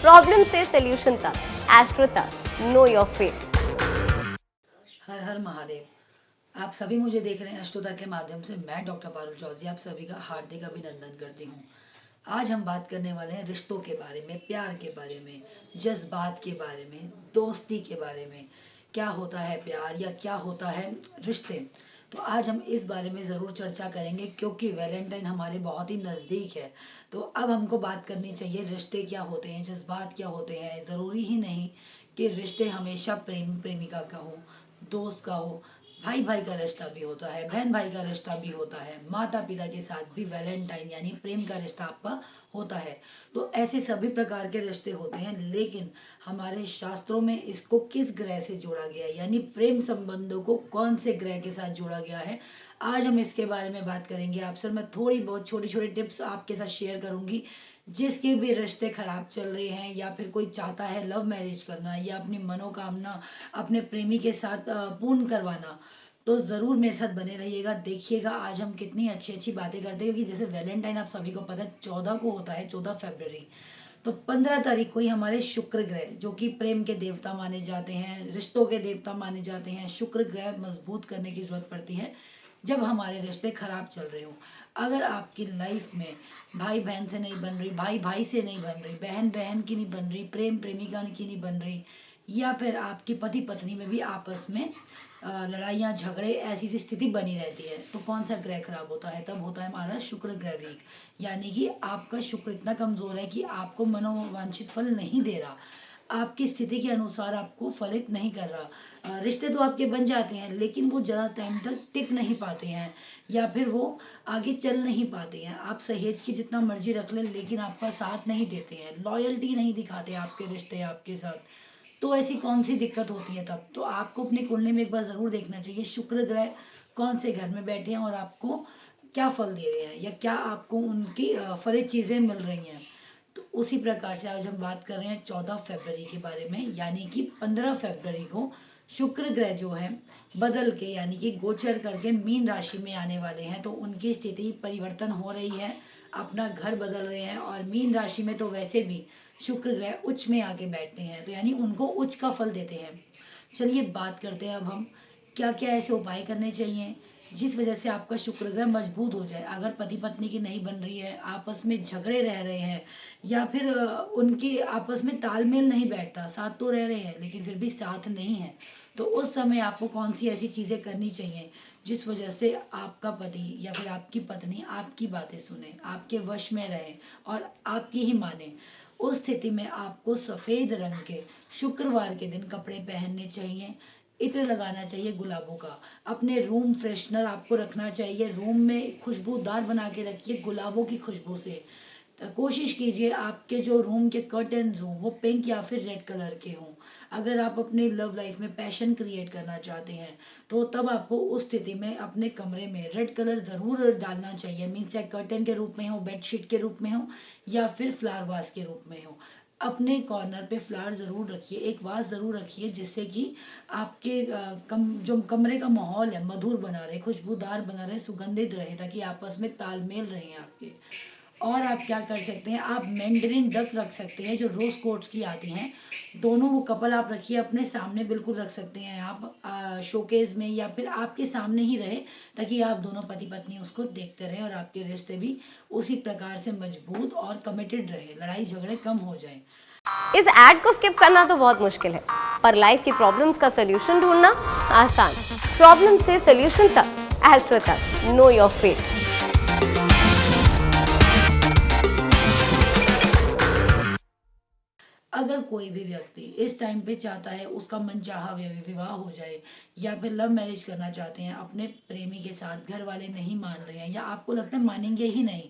Problem से solution तक, astro तक, नो योर फेट। हर हर महादेव। आप सभी मुझे देख रहे हैं अष्टोदा के माध्यम से। मैं डॉक्टर पारुल चौधरी आप सभी का हार्दिक अभिनंदन करती हूँ। आज हम बात करने वाले हैं रिश्तों के बारे में, प्यार के बारे में, जज्बात के बारे में, दोस्ती के बारे में। क्या होता है प्यार या क्या होता है रिश्ते। तो आज हम इस बारे में ज़रूर चर्चा करेंगे क्योंकि वैलेंटाइन हमारे बहुत ही नज़दीक है। तो अब हमको बात करनी चाहिए रिश्ते क्या होते हैं, जज्बात क्या होते हैं। ज़रूरी ही नहीं कि रिश्ते हमेशा प्रेम प्रेमिका का हो, दोस्त का हो। भाई भाई का रिश्ता भी होता है, बहन भाई का रिश्ता भी होता है, माता पिता के साथ भी वैलेंटाइन यानी प्रेम का रिश्ता आपका होता है। तो ऐसे सभी प्रकार के रिश्ते होते हैं, लेकिन हमारे शास्त्रों में इसको किस ग्रह से जोड़ा गया है, यानी प्रेम संबंधों को कौन से ग्रह के साथ जोड़ा गया है, आज हम इसके बारे में बात करेंगे। आपसे मैं थोड़ी बहुत छोटी छोटी टिप्स आपके साथ शेयर करूंगी। जिसके भी रिश्ते खराब चल रहे हैं या फिर कोई चाहता है लव मैरिज करना या अपनी मनोकामना अपने प्रेमी के साथ पूर्ण करवाना, तो ज़रूर मेरे साथ बने रहिएगा। देखिएगा आज हम कितनी अच्छी अच्छी बातें करते हैं, क्योंकि जैसे वैलेंटाइन आप सभी को पता है 14 को होता है, 14 फरवरी। तो 15 तारीख को ही हमारे शुक्र ग्रह, जो कि प्रेम के देवता माने जाते हैं, रिश्तों के देवता माने जाते हैं, शुक्र ग्रह मजबूत करने की जरूरत पड़ती है जब हमारे रिश्ते खराब चल रहे हो। अगर आपकी लाइफ में भाई बहन से नहीं बन रही, भाई भाई से नहीं बन रही, बहन बहन की नहीं बन रही, प्रेम प्रेमिका की नहीं बन रही, या फिर आपकी पति पत्नी में भी आपस में लड़ाइयाँ झगड़े ऐसी सी स्थिति बनी रहती है, तो कौन सा ग्रह खराब होता है? तब होता है हमारा शुक्र ग्रह वीक। यानी कि आपका शुक्र इतना कमज़ोर है कि आपको मनोवांछित फल नहीं दे रहा, आपकी स्थिति के अनुसार आपको फलित नहीं कर रहा। रिश्ते तो आपके बन जाते हैं, लेकिन वो ज़्यादा टाइम तक टिक नहीं पाते हैं या फिर वो आगे चल नहीं पाते हैं। आप सहेज की जितना मर्जी रख लें, लेकिन आपका साथ नहीं देते हैं, लॉयल्टी नहीं दिखाते आपके रिश्ते आपके साथ। तो ऐसी कौन सी दिक्कत होती है तब? तो आपको अपनी कुंडली में एक बार ज़रूर देखना चाहिए शुक्र ग्रह कौन से घर में बैठे हैं और आपको क्या फल दे रहे हैं या क्या आपको उनकी फलित चीज़ें मिल रही हैं। तो उसी प्रकार से आज हम बात कर रहे हैं 14 फरवरी के बारे में, यानी कि 15 फरवरी को शुक्र ग्रह जो है बदल के यानी कि गोचर करके मीन राशि में आने वाले हैं। तो उनकी स्थिति परिवर्तन हो रही है, अपना घर बदल रहे हैं। और मीन राशि में तो वैसे भी शुक्र ग्रह उच्च में आके बैठते हैं, तो यानी उनको उच्च का फल देते हैं। चलिए बात करते हैं अब हम क्या क्या ऐसे उपाय करने चाहिए जिस वजह से आपका शुक्र ग्रह मजबूत हो जाए। अगर पति पत्नी की नहीं बन रही है, आपस में झगड़े रह रहे हैं या फिर उनके आपस में तालमेल नहीं बैठता, साथ तो रह रहे हैं लेकिन फिर भी साथ नहीं है, तो उस समय आपको कौन सी ऐसी चीज़ें करनी चाहिए जिस वजह से आपका पति या फिर आपकी पत्नी आपकी बातें सुने, आपके वश में रहे और आपकी ही माने। उस स्थिति में आपको सफ़ेद रंग के शुक्रवार के दिन कपड़े पहनने चाहिए, इत्र लगाना चाहिए गुलाबों का, अपने रूम फ्रेशनर आपको रखना चाहिए, रूम में खुशबूदार बना के रखिए गुलाबों की खुशबू से। तो कोशिश कीजिए आपके जो रूम के कर्टन्स हों वो पिंक या फिर रेड कलर के हों। अगर आप अपनी लव लाइफ में पैशन क्रिएट करना चाहते हैं, तो तब आपको उस स्थिति में अपने कमरे में रेड कलर ज़रूर डालना चाहिए। मीन्स चाहे कर्टन के रूप में हो, बेडशीट के रूप में हो या फिर फ्लावर वास के रूप में हो। अपने कॉर्नर पे फ्लावर ज़रूर रखिए, एक वास ज़रूर रखिए, जिससे कि आपके जो कमरे का माहौल है मधुर बना रहे, खुशबूदार बना रहे, सुगंधित रहे, ताकि आपस में तालमेल रहे आपके। और आप क्या कर सकते हैं, आप मैंडरिन डक रख सकते हैं जो रोज कोट्स की आती हैं। दोनों वो कपल आप रखिए, अपने सामने बिल्कुल रख सकते हैं आप शोकेस में या फिर आपके सामने ही रहे, ताकि आप दोनों पति पत्नी उसको देखते रहें और आपके रिश्ते भी उसी प्रकार से मजबूत और कमिटेड रहे, लड़ाई झगड़े कम हो जाए। इस एड को स्किप करना तो बहुत मुश्किल है, पर लाइफ की प्रॉब्लम्स का सोल्यूशन ढूंढना आसान। प्रॉब्लम से सोल्यूशन तक, एस्ट्रो तक, नो योर फेट। अगर कोई भी व्यक्ति इस टाइम पे चाहता है उसका मनचाहा विवाह हो जाए या फिर लव मैरिज करना चाहते हैं अपने प्रेमी के साथ, घर वाले नहीं मान रहे हैं या आपको लगता है मानेंगे ही नहीं,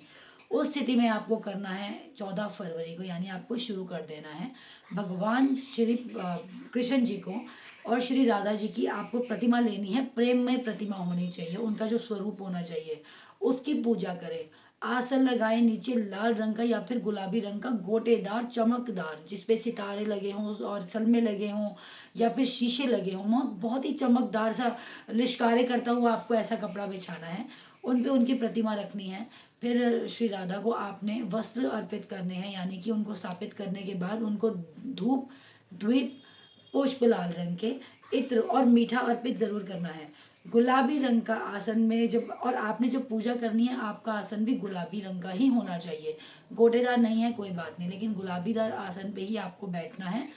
उस स्थिति में आपको करना है 14 फरवरी को, यानी आपको शुरू कर देना है भगवान श्री कृष्ण जी को और श्री राधा जी की आपको प्रतिमा लेनी है। प्रेम में प्रतिमा होनी चाहिए, उनका जो स्वरूप होना चाहिए उसकी पूजा करें। आसन लगाए, नीचे लाल रंग का या फिर गुलाबी रंग का गोटेदार चमकदार जिसपे सितारे लगे हों और सलमे लगे हों या फिर शीशे लगे हों, बहुत ही चमकदार सा लिशकारे करता हुआ आपको ऐसा कपड़ा बिछाना है, उन पे उनकी प्रतिमा रखनी है। फिर श्री राधा को आपने वस्त्र अर्पित करने हैं, यानी कि उनको स्थापित करने के बाद उनको धूप, द्वीप, पुष्प लाल रंग के इत्र और मीठा अर्पित ज़रूर करना है। गुलाबी रंग का आसन में जब, और आपने जब पूजा करनी है आपका आसन भी गुलाबी रंग का ही होना चाहिए। गोटेदार नहीं है कोई बात नहीं, लेकिन गुलाबीदार आसन पे ही आपको बैठना है।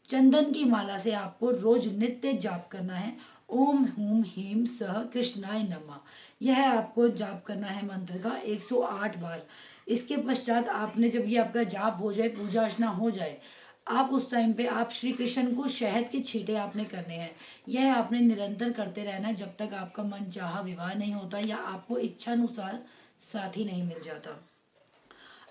चंदन की माला से आपको रोज नित्य जाप करना है। ओम हूम हीम सह कृष्णाय नमः, यह आपको जाप करना है मंत्र का 108 बार। इसके पश्चात आपने जब ये आपका जाप हो जाए, पूजा अर्चना हो जाए, आप उस टाइम पे आप श्री कृष्ण को शहद के छींटे आपने करने हैं। यह आपने निरंतर करते रहना है जब तक आपका मन चाहा विवाह नहीं होता या आपको इच्छानुसार साथी नहीं मिल जाता।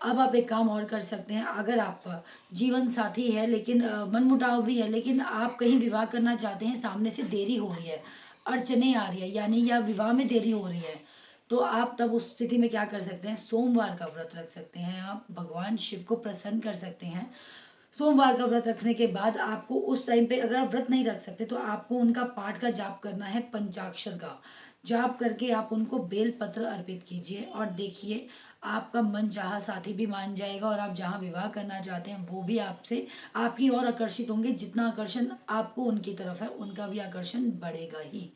अब आप एक काम और कर सकते हैं, अगर आपका जीवन साथी है लेकिन मनमुटाव भी है, लेकिन आप कहीं विवाह करना चाहते हैं, सामने से देरी हो रही है, अड़चने आ रही है, यानी या विवाह में देरी हो रही है, तो आप तब उस स्थिति में क्या कर सकते हैं, सोमवार का व्रत रख सकते हैं। आप भगवान शिव को प्रसन्न कर सकते हैं। सोमवार का व्रत रखने के बाद आपको उस टाइम पे, अगर आप व्रत नहीं रख सकते तो आपको उनका पाठ का जाप करना है, पंचाक्षर का जाप करके आप उनको बेल पत्र अर्पित कीजिए और देखिए आपका मन चाहा साथी भी मान जाएगा और आप जहाँ विवाह करना चाहते हैं वो भी आपसे, आपकी ओर आकर्षित होंगे। जितना आकर्षण आपको उनकी तरफ है उनका भी आकर्षण बढ़ेगा ही।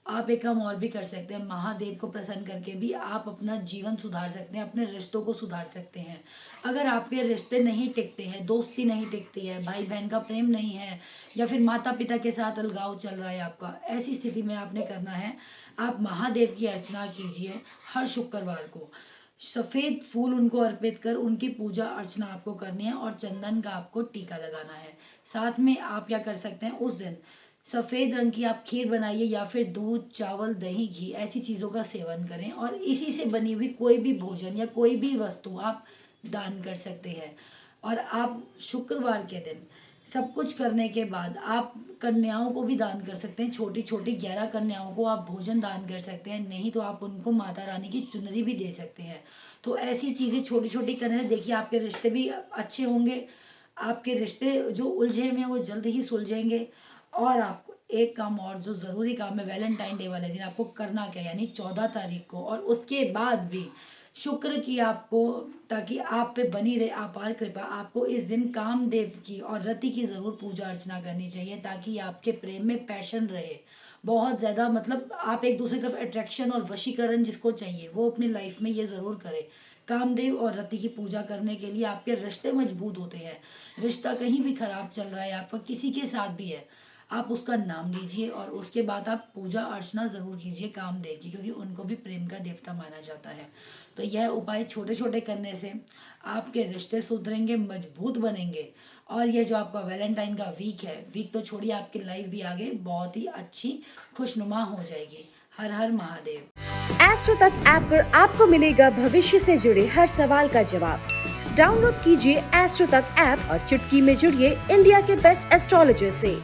आप एक काम और भी कर सकते हैं, महादेव को प्रसन्न करके भी आप अपना जीवन सुधार सकते हैं, अपने रिश्तों को सुधार सकते हैं। अगर आपके रिश्ते नहीं टिकते हैं, दोस्ती नहीं टिकती है, भाई बहन का प्रेम नहीं है, या फिर माता पिता के साथ अलगाव चल रहा है आपका, ऐसी स्थिति में आपने करना है, आप महादेव की अर्चना कीजिए हर शुक्रवार को। सफ़ेद फूल उनको अर्पित कर उनकी पूजा अर्चना आपको करनी है और चंदन का आपको टीका लगाना है। साथ में आप क्या कर सकते हैं, उस दिन सफ़ेद रंग की आप खीर बनाइए या फिर दूध, चावल, दही, घी ऐसी चीज़ों का सेवन करें और इसी से बनी हुई कोई भी भोजन या कोई भी वस्तु आप दान कर सकते हैं। और आप शुक्रवार के दिन सब कुछ करने के बाद आप कन्याओं को भी दान कर सकते हैं। छोटी छोटी 11 कन्याओं को आप भोजन दान कर सकते हैं, नहीं तो आप उनको माता रानी की चुनरी भी दे सकते हैं। तो ऐसी चीज़ें छोटी छोटी करने से देखिए आपके रिश्ते भी अच्छे होंगे, आपके रिश्ते जो उलझे हुए हैं वो जल्द ही सुलझेंगे। और आपको एक काम और जो ज़रूरी काम है, वैलेंटाइन डे वाले दिन आपको करना क्या, यानी 14 तारीख को, और उसके बाद भी शुक्र की आपको, ताकि आप पे बनी रहे अपार कृपा, आपको इस दिन कामदेव की और रति की ज़रूर पूजा अर्चना करनी चाहिए, ताकि आपके प्रेम में पैशन रहे बहुत ज़्यादा, मतलब आप एक दूसरे की तरफ अट्रैक्शन और वशीकरण जिसको चाहिए वो अपनी लाइफ में ये ज़रूर करे। कामदेव और रति की पूजा करने के लिए आपके रिश्ते मजबूत होते हैं। रिश्ता कहीं भी ख़राब चल रहा है आपका, किसी के साथ भी है, आप उसका नाम लीजिए और उसके बाद आप पूजा अर्चना ज़रूर कीजिए कामदेव की, क्योंकि उनको भी प्रेम का देवता माना जाता है। तो यह उपाय छोटे छोटे करने से आपके रिश्ते सुधरेंगे, मजबूत बनेंगे। और ये जो आपका वैलेंटाइन का वीक है, वीक तो छोड़िए, आपकी लाइफ भी आगे बहुत ही अच्छी खुशनुमा हो जाएगी। हर हर महादेव। एस्ट्रो तक ऐप पर आपको मिलेगा भविष्य से जुड़े हर सवाल का जवाब। डाउनलोड कीजिए एस्ट्रो तक ऐप और चुटकी में जुड़िए इंडिया के बेस्ट एस्ट्रोलॉजर से।